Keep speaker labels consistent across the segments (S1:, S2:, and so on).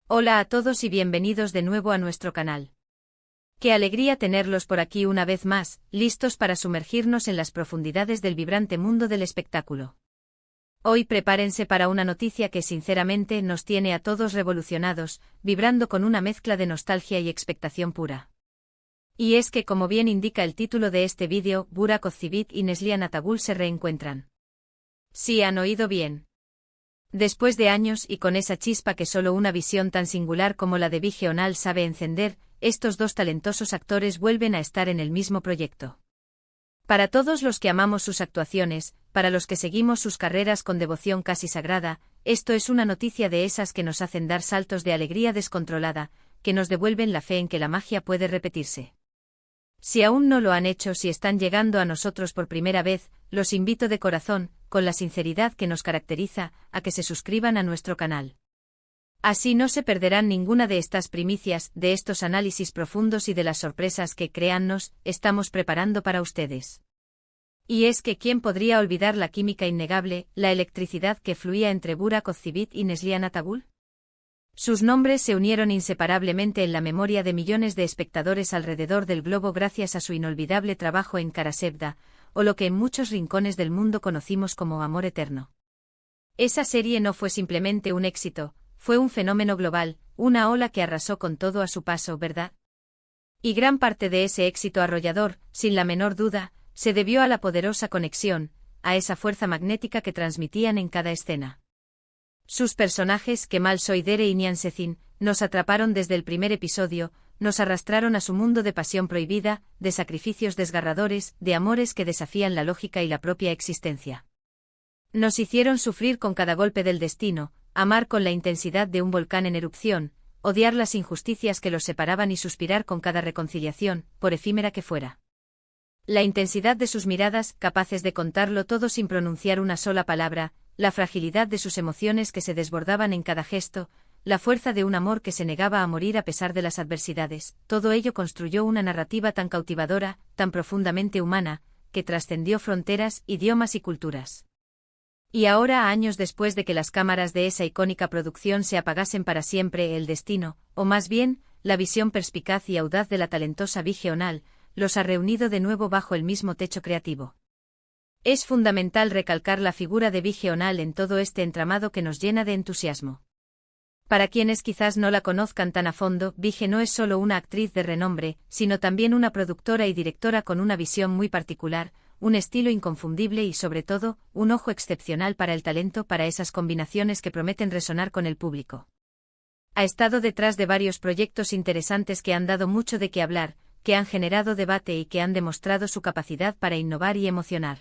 S1: Hola a todos y bienvenidos de nuevo a nuestro canal. Qué alegría tenerlos por aquí una vez más, listos para sumergirnos en las profundidades del vibrante mundo del espectáculo. Hoy prepárense para una noticia que sinceramente nos tiene a todos revolucionados, vibrando con una mezcla de nostalgia y expectación pura. Y es que, como bien indica el título de este vídeo, Burak Özçivit y Neslihan Atagül se reencuentran. Sí, han oído bien. Después de años y con esa chispa que solo una visión tan singular como la de Bige Onal sabe encender, estos dos talentosos actores vuelven a estar en el mismo proyecto. Para todos los que amamos sus actuaciones, para los que seguimos sus carreras con devoción casi sagrada, esto es una noticia de esas que nos hacen dar saltos de alegría descontrolada, que nos devuelven la fe en que la magia puede repetirse. Si aún no lo han hecho, si están llegando a nosotros por primera vez, los invito de corazón, con la sinceridad que nos caracteriza, a que se suscriban a nuestro canal. Así no se perderán ninguna de estas primicias, de estos análisis profundos y de las sorpresas que, créannos, estamos preparando para ustedes. Y es que ¿quién podría olvidar la química innegable, la electricidad que fluía entre Burak Özçivit y Neslihan Atagül? Sus nombres se unieron inseparablemente en la memoria de millones de espectadores alrededor del globo gracias a su inolvidable trabajo en Kara Sevda, o lo que en muchos rincones del mundo conocimos como Amor Eterno. Esa serie no fue simplemente un éxito, fue un fenómeno global, una ola que arrasó con todo a su paso, ¿verdad? Y gran parte de ese éxito arrollador, sin la menor duda, se debió a la poderosa conexión, a esa fuerza magnética que transmitían en cada escena. Sus personajes, Kemal Soydere y Nihan Sezin, nos atraparon desde el primer episodio, nos arrastraron a su mundo de pasión prohibida, de sacrificios desgarradores, de amores que desafían la lógica y la propia existencia. Nos hicieron sufrir con cada golpe del destino, amar con la intensidad de un volcán en erupción, odiar las injusticias que los separaban y suspirar con cada reconciliación, por efímera que fuera. La intensidad de sus miradas, capaces de contarlo todo sin pronunciar una sola palabra, la fragilidad de sus emociones que se desbordaban en cada gesto, la fuerza de un amor que se negaba a morir a pesar de las adversidades, todo ello construyó una narrativa tan cautivadora, tan profundamente humana, que trascendió fronteras, idiomas y culturas. Y ahora, años después de que las cámaras de esa icónica producción se apagasen para siempre, el destino, o más bien, la visión perspicaz y audaz de la talentosa Bige Onal, los ha reunido de nuevo bajo el mismo techo creativo. Es fundamental recalcar la figura de Bige Onal en todo este entramado que nos llena de entusiasmo. Para quienes quizás no la conozcan tan a fondo, Bige no es solo una actriz de renombre, sino también una productora y directora con una visión muy particular, un estilo inconfundible y sobre todo, un ojo excepcional para el talento, para esas combinaciones que prometen resonar con el público. Ha estado detrás de varios proyectos interesantes que han dado mucho de qué hablar, que han generado debate y que han demostrado su capacidad para innovar y emocionar.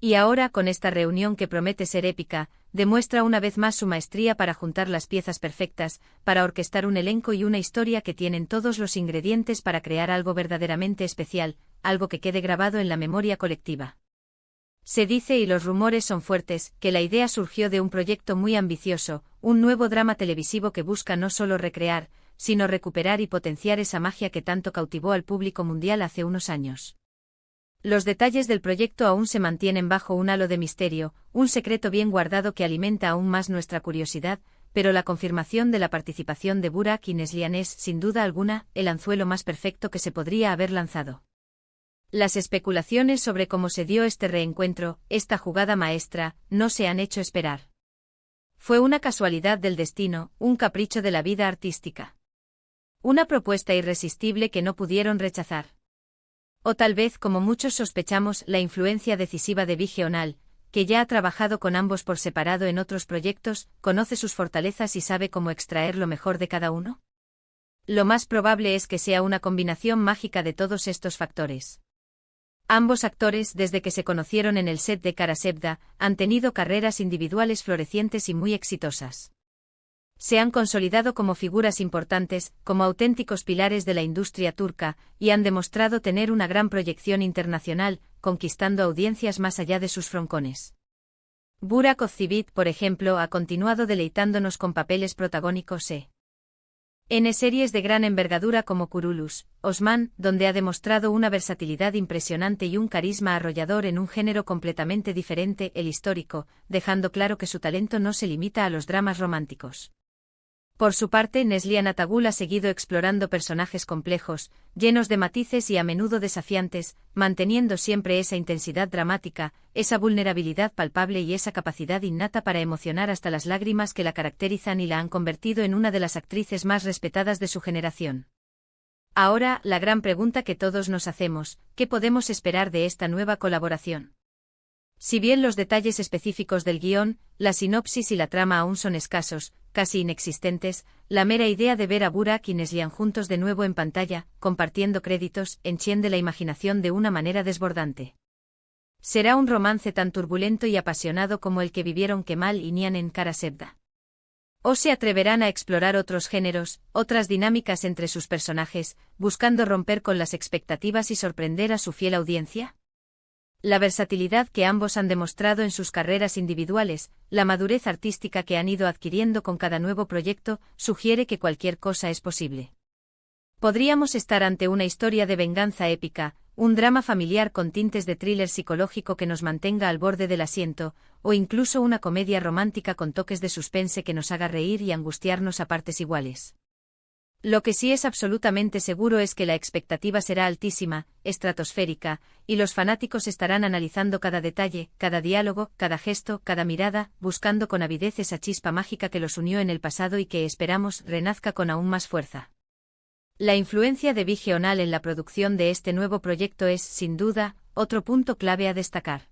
S1: Y ahora, con esta reunión que promete ser épica, demuestra una vez más su maestría para juntar las piezas perfectas, para orquestar un elenco y una historia que tienen todos los ingredientes para crear algo verdaderamente especial, algo que quede grabado en la memoria colectiva. Se dice, y los rumores son fuertes, que la idea surgió de un proyecto muy ambicioso, un nuevo drama televisivo que busca no solo recrear, sino recuperar y potenciar esa magia que tanto cautivó al público mundial hace unos años. Los detalles del proyecto aún se mantienen bajo un halo de misterio, un secreto bien guardado que alimenta aún más nuestra curiosidad, pero la confirmación de la participación de Burak y Neslihan es, sin duda alguna, el anzuelo más perfecto que se podría haber lanzado. Las especulaciones sobre cómo se dio este reencuentro, esta jugada maestra, no se han hecho esperar. Fue una casualidad del destino, un capricho de la vida artística. Una propuesta irresistible que no pudieron rechazar. O tal vez, como muchos sospechamos, la influencia decisiva de Bige Onal, que ya ha trabajado con ambos por separado en otros proyectos, conoce sus fortalezas y sabe cómo extraer lo mejor de cada uno. Lo más probable es que sea una combinación mágica de todos estos factores. Ambos actores, desde que se conocieron en el set de Kara Sevda, han tenido carreras individuales florecientes y muy exitosas. Se han consolidado como figuras importantes, como auténticos pilares de la industria turca, y han demostrado tener una gran proyección internacional, conquistando audiencias más allá de sus froncones. Burak Özçivit, por ejemplo, ha continuado deleitándonos con papeles protagónicos en series de gran envergadura como Kurulus, Osman, donde ha demostrado una versatilidad impresionante y un carisma arrollador en un género completamente diferente, el histórico, dejando claro que su talento no se limita a los dramas románticos. Por su parte, Neslihan Atagul ha seguido explorando personajes complejos, llenos de matices y a menudo desafiantes, manteniendo siempre esa intensidad dramática, esa vulnerabilidad palpable y esa capacidad innata para emocionar hasta las lágrimas que la caracterizan y la han convertido en una de las actrices más respetadas de su generación. Ahora, la gran pregunta que todos nos hacemos: ¿qué podemos esperar de esta nueva colaboración? Si bien los detalles específicos del guión, la sinopsis y la trama aún son escasos, casi inexistentes, la mera idea de ver a Burak y Neslihan juntos de nuevo en pantalla, compartiendo créditos, enciende la imaginación de una manera desbordante. ¿Será un romance tan turbulento y apasionado como el que vivieron Kemal y Nihan en Kara Sevda? ¿O se atreverán a explorar otros géneros, otras dinámicas entre sus personajes, buscando romper con las expectativas y sorprender a su fiel audiencia? La versatilidad que ambos han demostrado en sus carreras individuales, la madurez artística que han ido adquiriendo con cada nuevo proyecto, sugiere que cualquier cosa es posible. Podríamos estar ante una historia de venganza épica, un drama familiar con tintes de thriller psicológico que nos mantenga al borde del asiento, o incluso una comedia romántica con toques de suspense que nos haga reír y angustiarnos a partes iguales. Lo que sí es absolutamente seguro es que la expectativa será altísima, estratosférica, y los fanáticos estarán analizando cada detalle, cada diálogo, cada gesto, cada mirada, buscando con avidez esa chispa mágica que los unió en el pasado y que esperamos renazca con aún más fuerza. La influencia de Bige Onal en la producción de este nuevo proyecto es, sin duda, otro punto clave a destacar.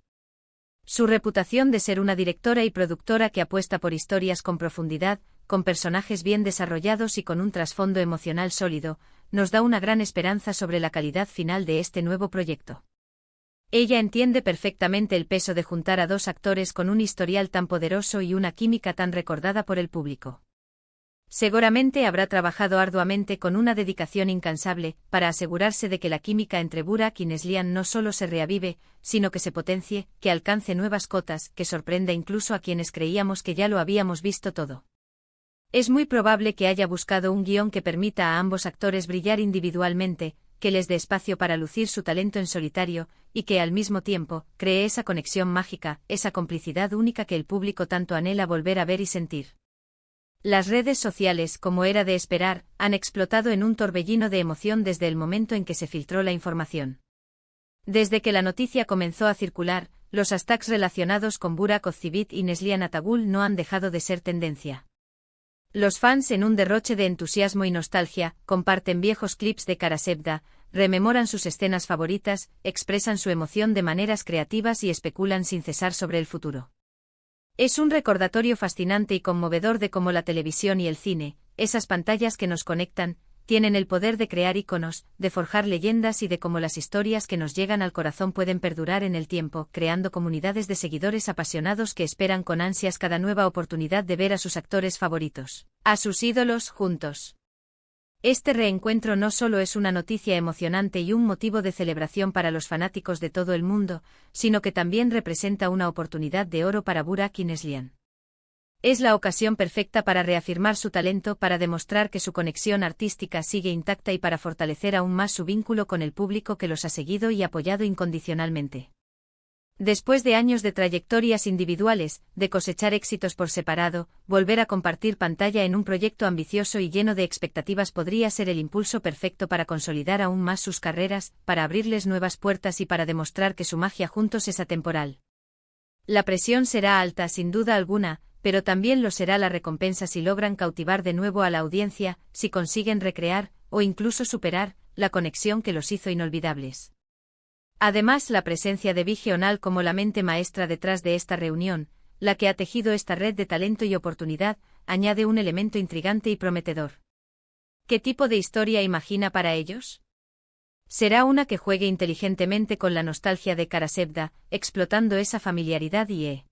S1: Su reputación de ser una directora y productora que apuesta por historias con profundidad, con personajes bien desarrollados y con un trasfondo emocional sólido, nos da una gran esperanza sobre la calidad final de este nuevo proyecto. Ella entiende perfectamente el peso de juntar a dos actores con un historial tan poderoso y una química tan recordada por el público. Seguramente habrá trabajado arduamente con una dedicación incansable, para asegurarse de que la química entre Burak y Neslihan no solo se reavive, sino que se potencie, que alcance nuevas cotas, que sorprenda incluso a quienes creíamos que ya lo habíamos visto todo. Es muy probable que haya buscado un guión que permita a ambos actores brillar individualmente, que les dé espacio para lucir su talento en solitario, y que al mismo tiempo, cree esa conexión mágica, esa complicidad única que el público tanto anhela volver a ver y sentir. Las redes sociales, como era de esperar, han explotado en un torbellino de emoción desde el momento en que se filtró la información. Desde que la noticia comenzó a circular, los hashtags relacionados con Burak Ozçivit y Neslihan Atagul no han dejado de ser tendencia. Los fans, en un derroche de entusiasmo y nostalgia, comparten viejos clips de Kara Sevda, rememoran sus escenas favoritas, expresan su emoción de maneras creativas y especulan sin cesar sobre el futuro. Es un recordatorio fascinante y conmovedor de cómo la televisión y el cine, esas pantallas que nos conectan, tienen el poder de crear íconos, de forjar leyendas y de cómo las historias que nos llegan al corazón pueden perdurar en el tiempo, creando comunidades de seguidores apasionados que esperan con ansias cada nueva oportunidad de ver a sus actores favoritos, a sus ídolos, juntos. Este reencuentro no solo es una noticia emocionante y un motivo de celebración para los fanáticos de todo el mundo, sino que también representa una oportunidad de oro para Burak y Neslihan. Es la ocasión perfecta para reafirmar su talento, para demostrar que su conexión artística sigue intacta y para fortalecer aún más su vínculo con el público que los ha seguido y apoyado incondicionalmente. Después de años de trayectorias individuales, de cosechar éxitos por separado, volver a compartir pantalla en un proyecto ambicioso y lleno de expectativas podría ser el impulso perfecto para consolidar aún más sus carreras, para abrirles nuevas puertas y para demostrar que su magia juntos es atemporal. La presión será alta sin duda alguna, pero también lo será la recompensa si logran cautivar de nuevo a la audiencia, si consiguen recrear, o incluso superar, la conexión que los hizo inolvidables. Además, la presencia de Bige Onal como la mente maestra detrás de esta reunión, la que ha tejido esta red de talento y oportunidad, añade un elemento intrigante y prometedor. ¿Qué tipo de historia imagina para ellos? Será una que juegue inteligentemente con la nostalgia de Kara Sevda, explotando esa familiaridad y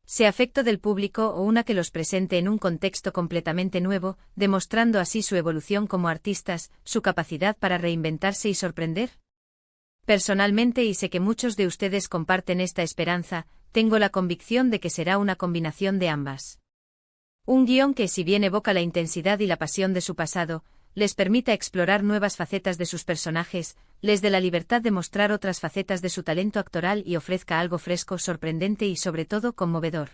S1: ese afecto del público, o una que los presente en un contexto completamente nuevo, demostrando así su evolución como artistas, su capacidad para reinventarse y sorprender? Personalmente, y sé que muchos de ustedes comparten esta esperanza, tengo la convicción de que será una combinación de ambas. Un guión que, si bien evoca la intensidad y la pasión de su pasado, les permita explorar nuevas facetas de sus personajes, les dé la libertad de mostrar otras facetas de su talento actoral y ofrezca algo fresco, sorprendente y sobre todo conmovedor.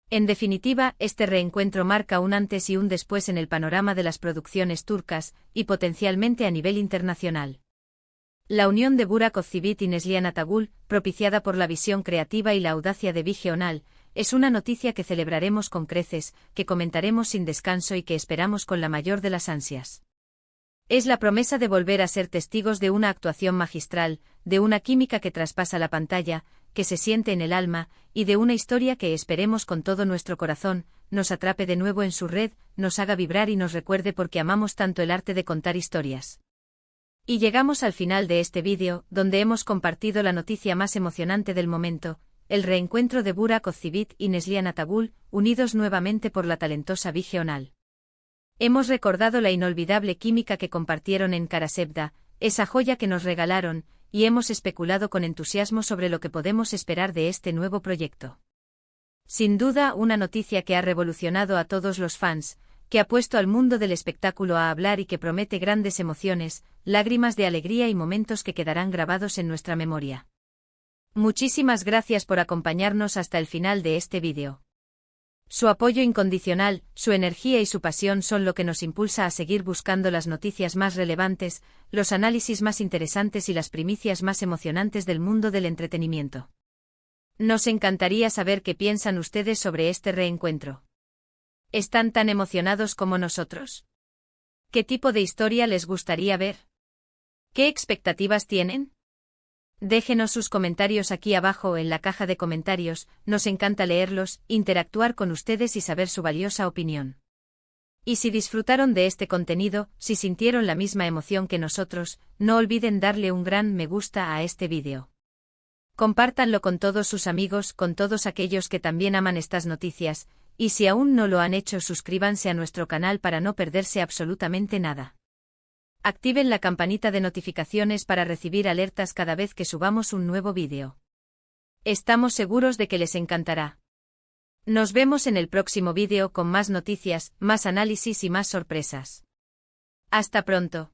S1: En definitiva, este reencuentro marca un antes y un después en el panorama de las producciones turcas, y potencialmente a nivel internacional. La unión de Burak Özçivit y Neslihan Atagül, propiciada por la visión creativa y la audacia de Bige Onal, es una noticia que celebraremos con creces, que comentaremos sin descanso y que esperamos con la mayor de las ansias. Es la promesa de volver a ser testigos de una actuación magistral, de una química que traspasa la pantalla, que se siente en el alma, y de una historia que esperemos con todo nuestro corazón, nos atrape de nuevo en su red, nos haga vibrar y nos recuerde por qué amamos tanto el arte de contar historias. Y llegamos al final de este vídeo, donde hemos compartido la noticia más emocionante del momento, el reencuentro de Burak Özçivit y Neslihan Atagül, unidos nuevamente por la talentosa Bige Onal. Hemos recordado la inolvidable química que compartieron en Karasevda, esa joya que nos regalaron, y hemos especulado con entusiasmo sobre lo que podemos esperar de este nuevo proyecto. Sin duda, una noticia que ha revolucionado a todos los fans, que ha puesto al mundo del espectáculo a hablar y que promete grandes emociones, lágrimas de alegría y momentos que quedarán grabados en nuestra memoria. Muchísimas gracias por acompañarnos hasta el final de este vídeo. Su apoyo incondicional, su energía y su pasión son lo que nos impulsa a seguir buscando las noticias más relevantes, los análisis más interesantes y las primicias más emocionantes del mundo del entretenimiento. Nos encantaría saber qué piensan ustedes sobre este reencuentro. ¿Están tan emocionados como nosotros? ¿Qué tipo de historia les gustaría ver? ¿Qué expectativas tienen? Déjenos sus comentarios aquí abajo en la caja de comentarios, nos encanta leerlos, interactuar con ustedes y saber su valiosa opinión. Y si disfrutaron de este contenido, si sintieron la misma emoción que nosotros, no olviden darle un gran me gusta a este vídeo. Compártanlo con todos sus amigos, con todos aquellos que también aman estas noticias, y si aún no lo han hecho, suscríbanse a nuestro canal para no perderse absolutamente nada. Activen la campanita de notificaciones para recibir alertas cada vez que subamos un nuevo vídeo. Estamos seguros de que les encantará. Nos vemos en el próximo vídeo con más noticias, más análisis y más sorpresas. Hasta pronto.